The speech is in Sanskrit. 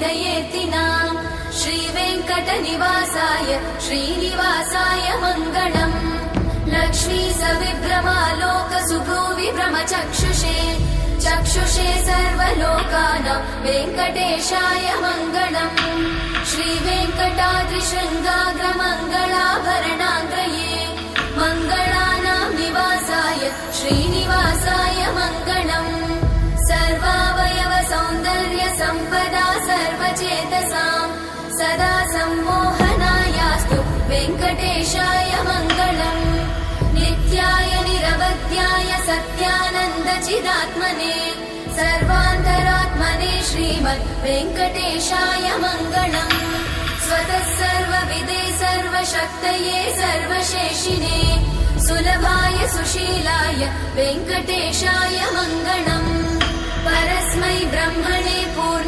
दयेतिनाम् श्रीवेङ्कटनिवासाय श्रीनिवासाय मङ्गलम् लक्ष्मी सविभ्रमालोक सुभ्रूविभ्रमचक्षुषे चक्षुषे सर्वलोकानां वेङ्कटेशाय मङ्गलम् श्रीवेङ्कटाद्रिशृङ्गाग्रमङ्गलाभरणाङ्गये मङ्गलानां निवासाय श्रीनिवासाय मङ्गलम् सर्वावयव सौन्दर्य सम्पदा सर्वचेतसाम् सदा सम्मोहनायास्तु वेङ्कटेशाय मङ्गलम् नित्याय निरवध्याय सत्यानन्दचिदात्मने सर्वान्तरात्मने श्रीमद् वेङ्कटेशाय मङ्गलम् स्वतः सर्वविदे सर्वशक्तये सर्वशेषिने सुलभाय सुशीलाय वेङ्कटेशाय मङ्गलम् परस्मै ब्रह्मणे पूर्ण